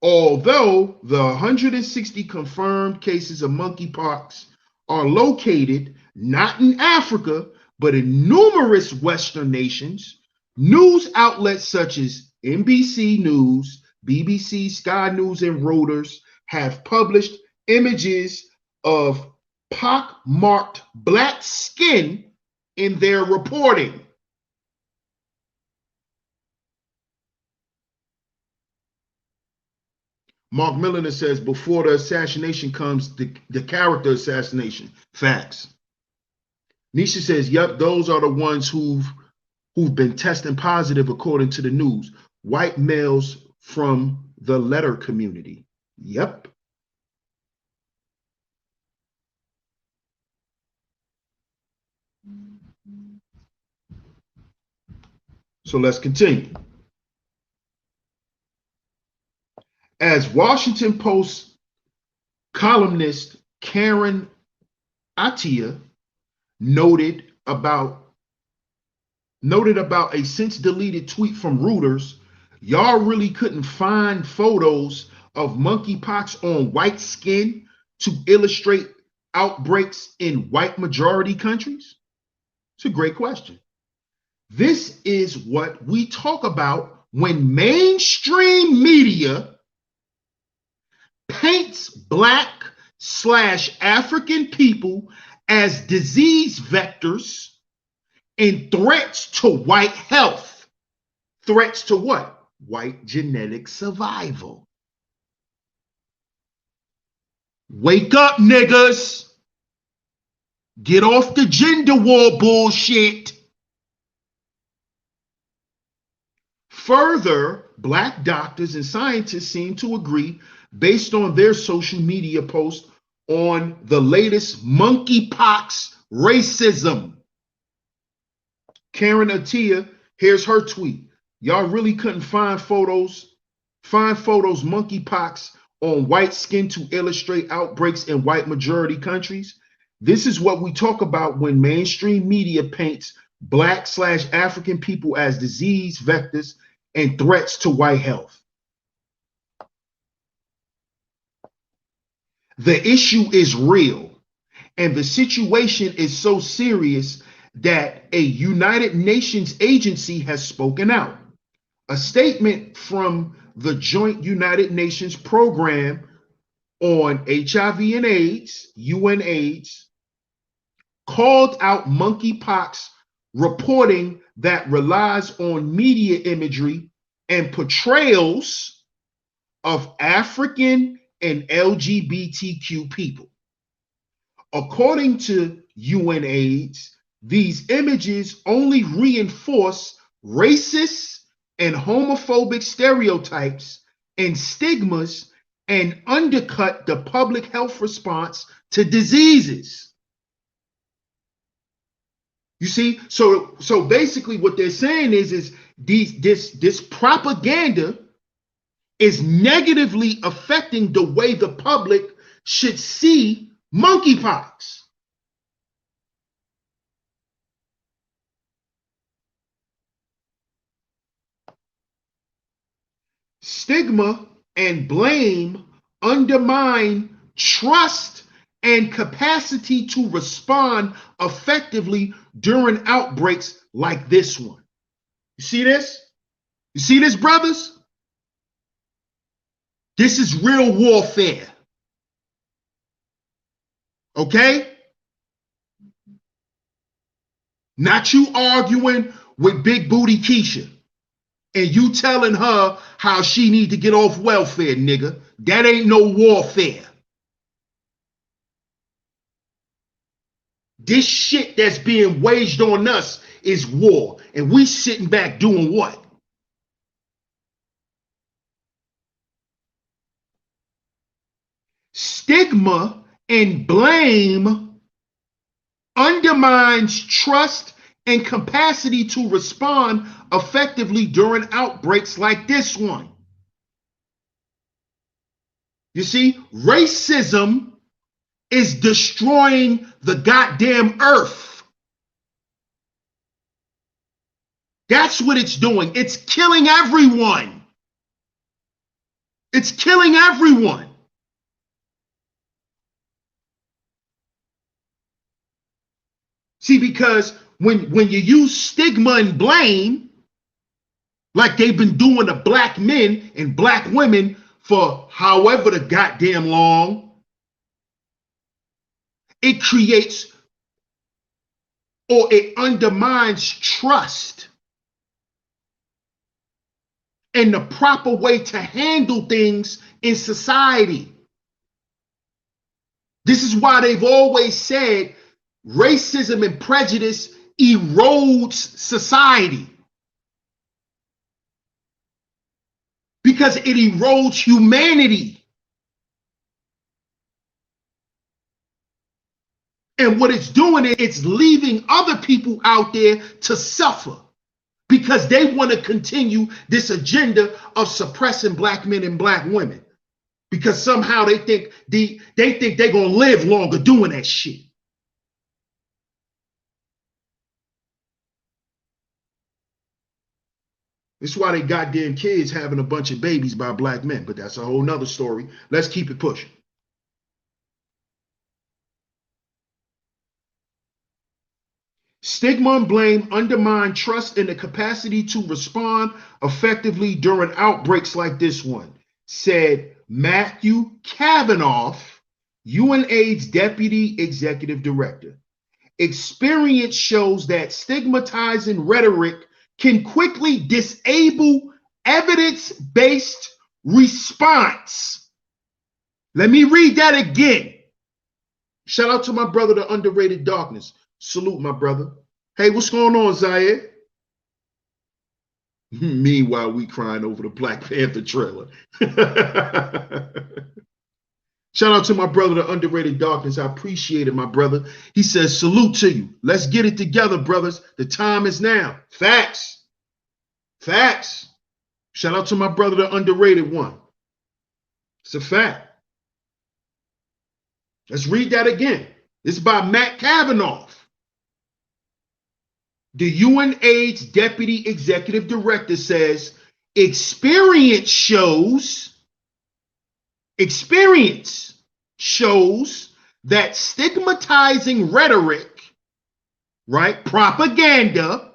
Although the 160 confirmed cases of monkeypox are located not in Africa, but in numerous Western nations, news outlets such as NBC News, BBC, Sky News, and Reuters have published images of pock-marked black skin in their reporting. Mark Milliner says, before the assassination comes the character assassination. Facts. Nisha says, yep, those are the ones who've been testing positive according to the news. White males from the letter community. Yep. So let's continue. As Washington Post columnist Karen Attiah noted about a since deleted tweet from Reuters, y'all really couldn't find photos of monkeypox on white skin to illustrate outbreaks in white majority countries? It's a great question. This is what we talk about when mainstream media paints Black/African people as disease vectors and threats to white health. Threats to what? White genetic survival. Wake up, niggas. Get off the gender war bullshit. Further, Black doctors and scientists seem to agree based on their social media posts on the latest monkeypox racism. Karen Attiah, here's her tweet. Y'all really couldn't find photos monkeypox on white skin to illustrate outbreaks in white majority countries. This is what we talk about when mainstream media paints Black/African people as disease vectors and threats to white health. The issue is real, and the situation is so serious that a United Nations agency has spoken out. A statement from the Joint United Nations Program on HIV and AIDS, UNAIDS, called out monkeypox reporting that relies on media imagery and portrayals of African and LGBTQ people. According to UNAIDS, these images only reinforce racist and homophobic stereotypes and stigmas and undercut the public health response to diseases. You see, so basically what they're saying is this propaganda is negatively affecting the way the public should see monkeypox. Stigma and blame undermine trust and capacity to respond effectively during outbreaks like this one. You see this? You see this, brothers? This is real warfare. Okay? Not you arguing with Big Booty Keisha. And you telling her how she need to get off welfare, nigga. That ain't no warfare. This shit that's being waged on us is war. And we sitting back doing what? Stigma and blame undermines trust and capacity to respond effectively during outbreaks like this one. You see, racism is destroying the goddamn earth. That's what it's doing. It's killing everyone. It's killing everyone. See, because when you use stigma and blame, like they've been doing to black men and black women for however the goddamn long, it creates or it undermines trust and the proper way to handle things in society. This is why they've always said racism and prejudice erodes society, because it erodes humanity. And what it's doing is it's leaving other people out there to suffer because they want to continue this agenda of suppressing black men and black women, because somehow they think they're gonna live longer doing that shit. It's why they goddamn kids having a bunch of babies by black men, but that's a whole nother story. Let's keep it pushing. Stigma and blame undermine trust and the capacity to respond effectively during outbreaks like this one, said Matthew Kavanaugh, UNAIDS Deputy Executive Director. Experience shows that stigmatizing rhetoric can quickly disable evidence-based response. Let me read that again. Shout out to my brother, the Underrated Darkness. Salute, my brother. Hey, what's going on, Zaire? Meanwhile, we crying over the Black Panther trailer. Shout out to my brother, the Underrated Darkness. I appreciate it, my brother. He says, salute to you. Let's get it together, brothers. The time is now. Facts. Facts. Shout out to my brother, the Underrated one. It's a fact. Let's read that again. It's by Matt Kavanaugh. The UNAIDS Deputy Executive Director says, experience shows that stigmatizing rhetoric, right, propaganda,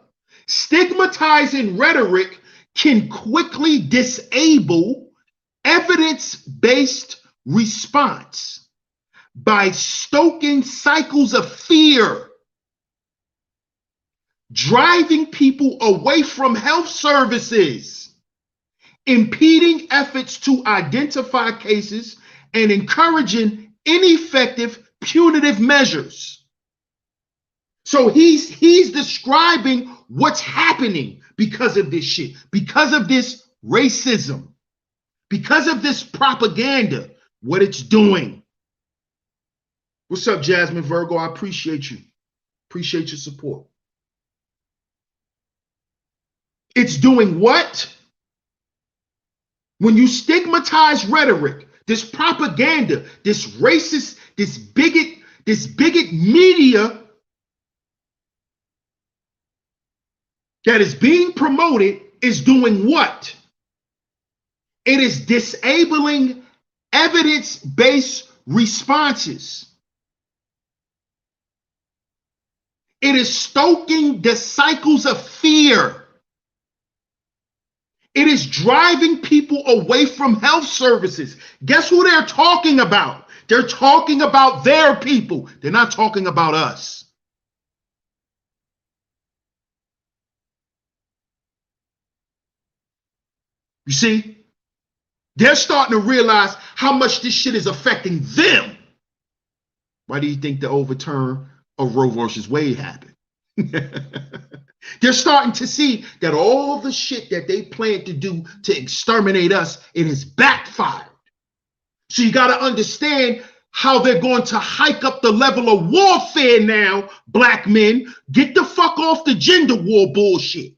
stigmatizing rhetoric can quickly disable evidence-based response by stoking cycles of fear, driving people away from health services, impeding efforts to identify cases, and encouraging ineffective punitive measures. So he's describing what's happening because of this shit, because of this racism, because of this propaganda, what it's doing. What's up, Jasmine Virgo? I appreciate you. Appreciate your support. It's doing what? When you stigmatize rhetoric, this propaganda, this racist, this bigot media that is being promoted is doing what? It is disabling evidence-based responses. It is stoking the cycles of fear. It is driving people away from health services. Guess who they're talking about? They're talking about their people. They're not talking about us. You see? They're starting to realize how much this shit is affecting them. Why do you think the overturn of Roe versus Wade happened? They're starting to see that all the shit that they planned to do to exterminate us, it has backfired. So you got to understand how they're going to hike up the level of warfare now, black men. Get the fuck off the gender war bullshit.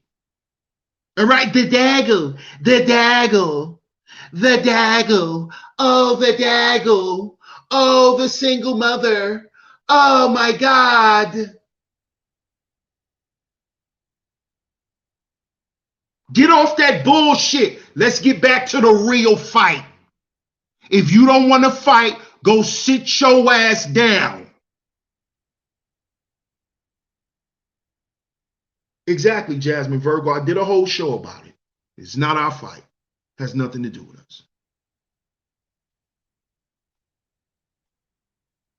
All right, the dagger, the dagger, the dagger, oh, the dagger, oh, the single mother, oh my God. Get off that bullshit. Let's get back to the real fight. If you don't want to fight, go sit your ass down. Exactly, Jasmine Virgo. I did a whole show about it. It's not our fight. It has nothing to do with us.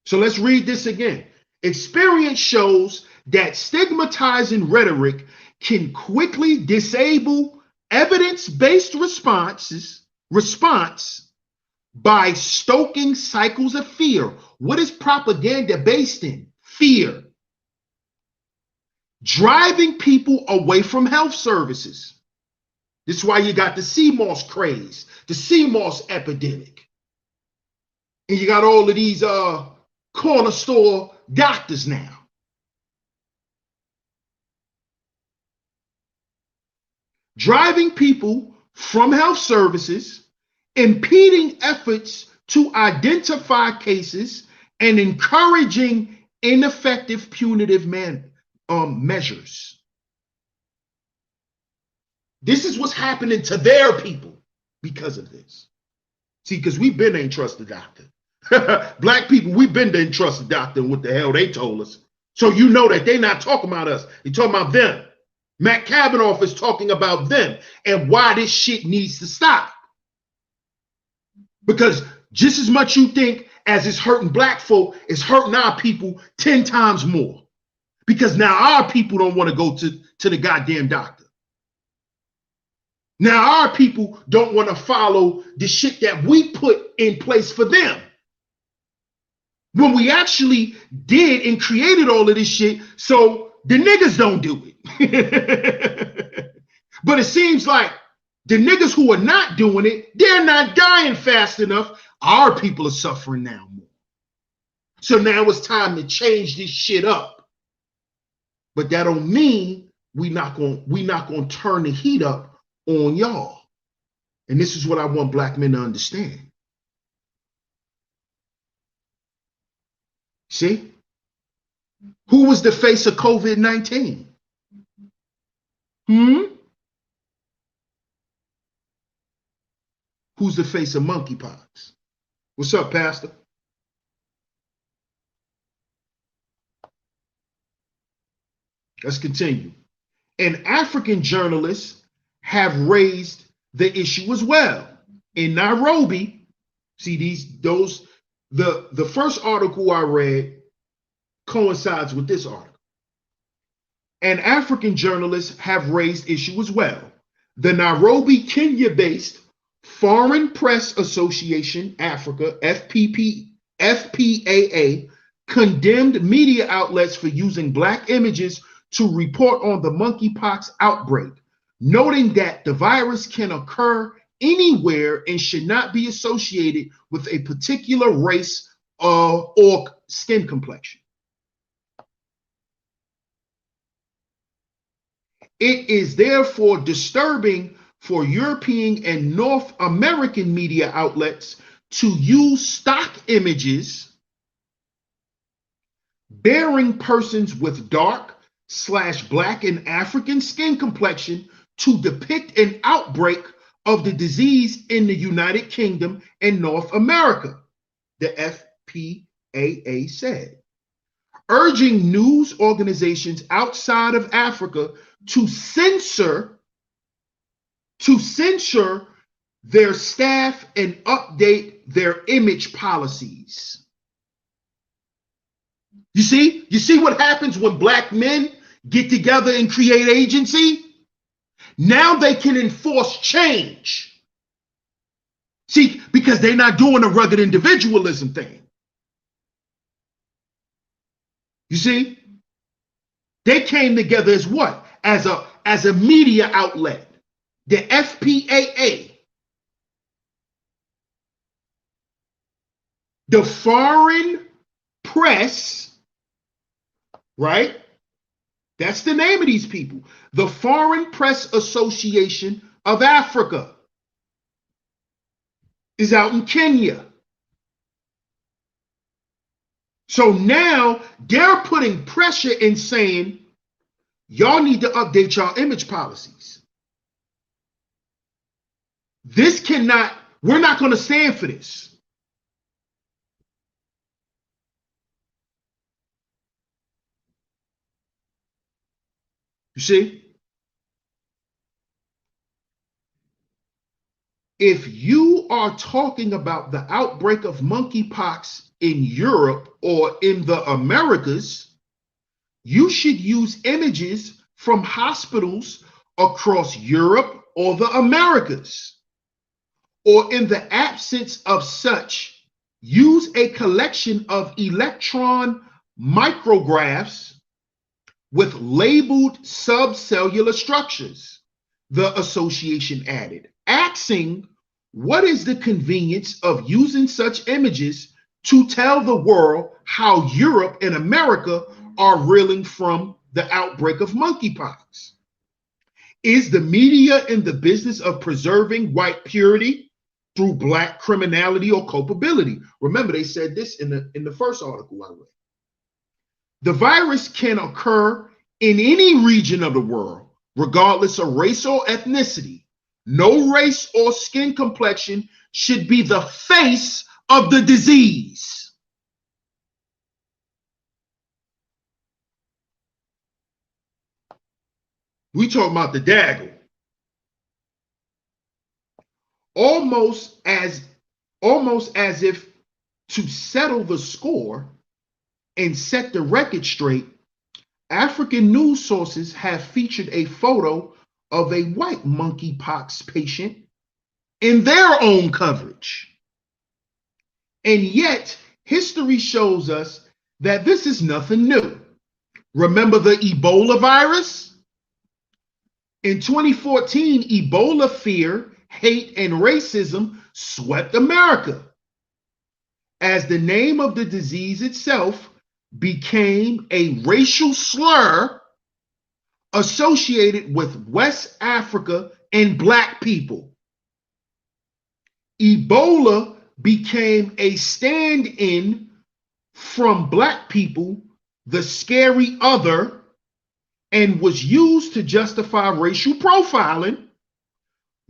So let's read this again. Experience shows that stigmatizing rhetoric can quickly disable evidence-based response by stoking cycles of fear. What is propaganda based in? Fear. Driving people away from health services. This is why you got the CMOS craze, the CMOS epidemic. And you got all of these corner store doctors now. Driving people from health services, impeding efforts to identify cases, and encouraging ineffective punitive measures. This is what's happening to their people because of this. See, because we've been ain't trust the doctor. Black people, we've been didn't trust the doctor and what the hell they told us. So you know that they're not talking about us. They're talking about them. Matt Kavanaugh is talking about them and why this shit needs to stop. Because just as much you think as it's hurting black folk, it's hurting our people 10 times more. Because now our people don't want to go to the goddamn doctor. Now our people don't want to follow the shit that we put in place for them. When we actually did and created all of this shit, so the niggas don't do it. But it seems like the niggas who are not doing it, they're not dying fast enough. Our people are suffering now more. So now it's time to change this shit up. But that don't mean we not gonna turn the heat up on y'all. And this is what I want black men to understand. See? Who was the face of COVID-19? Who's the face of monkeypox? What's up, Pastor? Let's continue. And African journalists have raised the issue as well. In Nairobi, see the first article I read coincides with this article. And African journalists have raised issue as well. The Nairobi, Kenya-based Foreign Press Association Africa, FPAA, condemned media outlets for using black images to report on the monkeypox outbreak, noting that the virus can occur anywhere and should not be associated with a particular race or skin complexion. It is therefore disturbing for European and North American media outlets to use stock images bearing persons with dark/black and African skin complexion to depict an outbreak of the disease in the United Kingdom and North America, the FPAA said, urging news organizations outside of Africa to censor their staff and update their image policies. You see what happens when black men get together and create agency? Now they can enforce change. See, because they're not doing a rugged individualism thing. You see? They came together as what? As a media outlet. The FPAA. The Foreign Press, right? That's the name of these people. The Foreign Press Association of Africa is out in Kenya. So now they're putting pressure in saying, y'all need to update y'all image policies. We're not going to stand for this. You see? If you are talking about the outbreak of monkeypox in Europe or in the Americas, you should use images from hospitals across Europe or the Americas. Or in the absence of such, use a collection of electron micrographs with labeled subcellular structures, the association added, asking what is the convenience of using such images to tell the world how Europe and America are reeling from the outbreak of monkeypox. Is the media in the business of preserving white purity through black criminality or culpability? Remember, they said this in the first article I read. The virus can occur in any region of the world, regardless of race or ethnicity. No race or skin complexion should be the face of the disease. We talking about the dagger. Almost as if to settle the score and set the record straight, African news sources have featured a photo of a white monkeypox patient in their own coverage. And yet, history shows us that this is nothing new. Remember the Ebola virus? In 2014, Ebola fear, hate, and racism swept America, as the name of the disease itself became a racial slur associated with West Africa and Black people. Ebola became a stand-in from Black people, the scary other, and was used to justify racial profiling,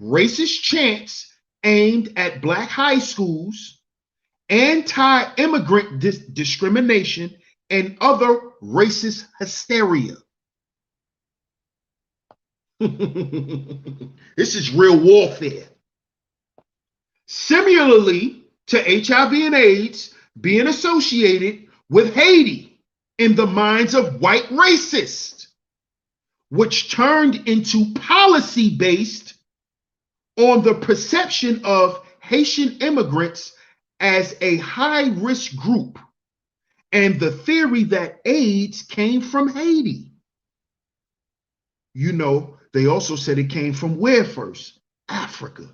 racist chants aimed at Black high schools, anti-immigrant discrimination, and other racist hysteria. This is real warfare. Similarly to HIV and AIDS being associated with Haiti in the minds of white racists, which turned into policy based on the perception of Haitian immigrants as a high-risk group and the theory that AIDS came from Haiti. You know, they also said it came from where first? Africa.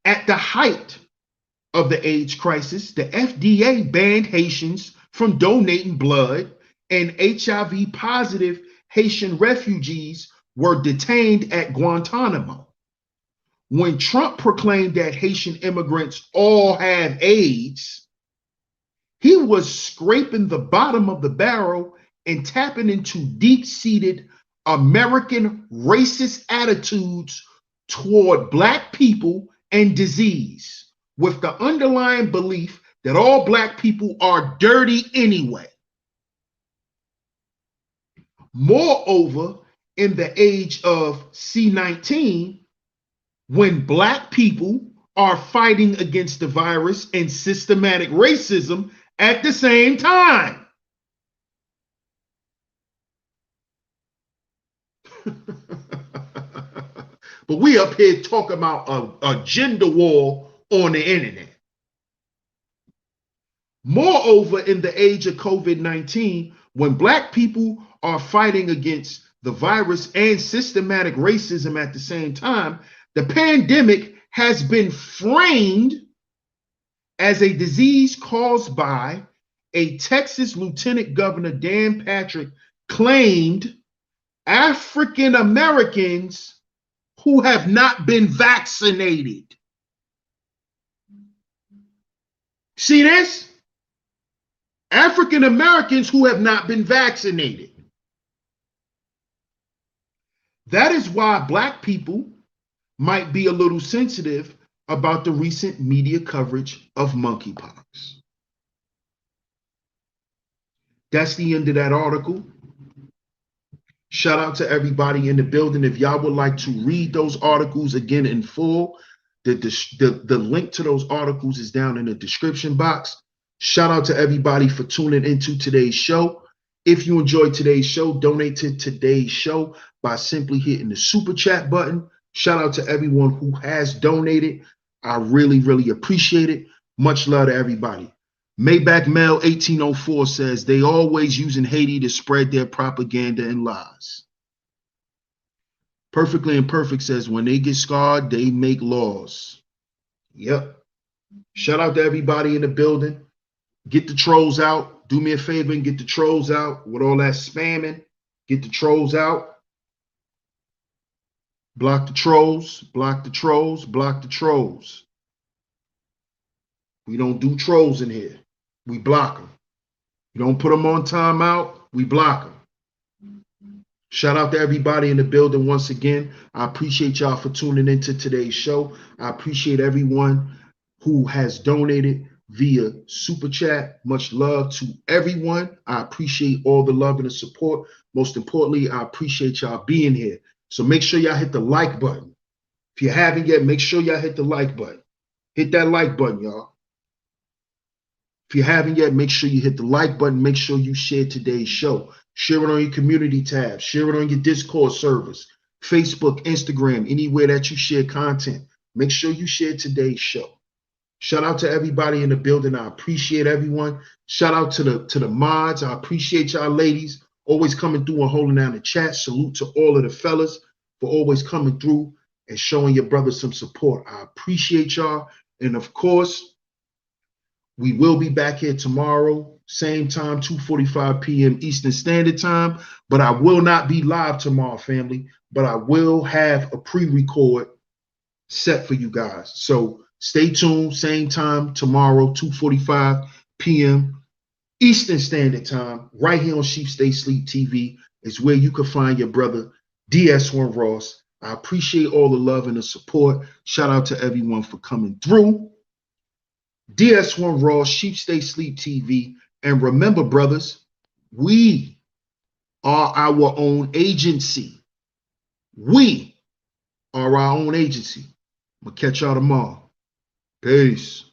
At the height of the AIDS crisis, the FDA banned Haitians from donating blood, and HIV positive Haitian refugees were detained at Guantanamo. When Trump proclaimed that Haitian immigrants all have AIDS, he was scraping the bottom of the barrel and tapping into deep-seated American racist attitudes toward Black people and disease, with the underlying belief that all Black people are dirty anyway. Moreover, in the age of C-19, when Black people are fighting against the virus and systematic racism at the same time. But we up here talking about a gender war on the internet. Moreover, in the age of COVID-19, when Black people are fighting against the virus and systematic racism at the same time, the pandemic has been framed as a disease caused by a Texas Lieutenant Governor Dan Patrick claimed African Americans who have not been vaccinated. See this? African Americans who have not been vaccinated. That is why Black people might be a little sensitive about the recent media coverage of monkeypox. That's the end of that article. Shout out to everybody in the building. If y'all would like to read those articles again in full, the link to those articles is down in the description box. Shout out to everybody for tuning into today's show. If you enjoyed today's show, donate to today's show by simply hitting the super chat button. Shout out to everyone who has donated. I really, really appreciate it. Much love to everybody. Maybach Mel 1804 says they always using Haiti to spread their propaganda and lies. Perfectly Imperfect says when they get scarred, they make laws. Yep. Shout out to everybody in the building. Get the trolls out. Do me a favor and get the trolls out with all that spamming. Get the trolls out. Block the trolls. Block the trolls. Block the trolls. We don't do trolls in here. We block them. You don't put them on timeout. We block them. Shout out to everybody in the building once again. I appreciate y'all for tuning into today's show. I appreciate everyone who has donated via super chat. Much love to everyone. I appreciate all the love and the support. Most importantly, I appreciate y'all being here. So make sure y'all hit the like button. If you haven't yet, make sure y'all hit the like button. Hit that like button, y'all. If you haven't yet, make sure you hit the like button. Make sure you share today's show. Share it on your community tab. Share it on your Discord servers, Facebook, Instagram, anywhere that you share content. Make sure you share today's show. Shout out to everybody in the building. I appreciate everyone. Shout out to the mods. I appreciate y'all ladies always coming through and holding down the chat. Salute to all of the fellas for always coming through and showing your brothers some support. I appreciate y'all. And of course, we will be back here tomorrow, same time, 2:45 p.m. Eastern Standard Time. But I will not be live tomorrow, family. But I will have a pre-record set for you guys. So stay tuned, same time tomorrow, 2:45 p.m. Eastern Standard Time, right here on Sheep Stay Sleep TV is where you can find your brother, DS1 Ross. I appreciate all the love and the support. Shout out to everyone for coming through. DS1 Ross, Sheep Stay Sleep TV. And remember, brothers, we are our own agency. We are our own agency. I'm going to catch y'all tomorrow. Peace.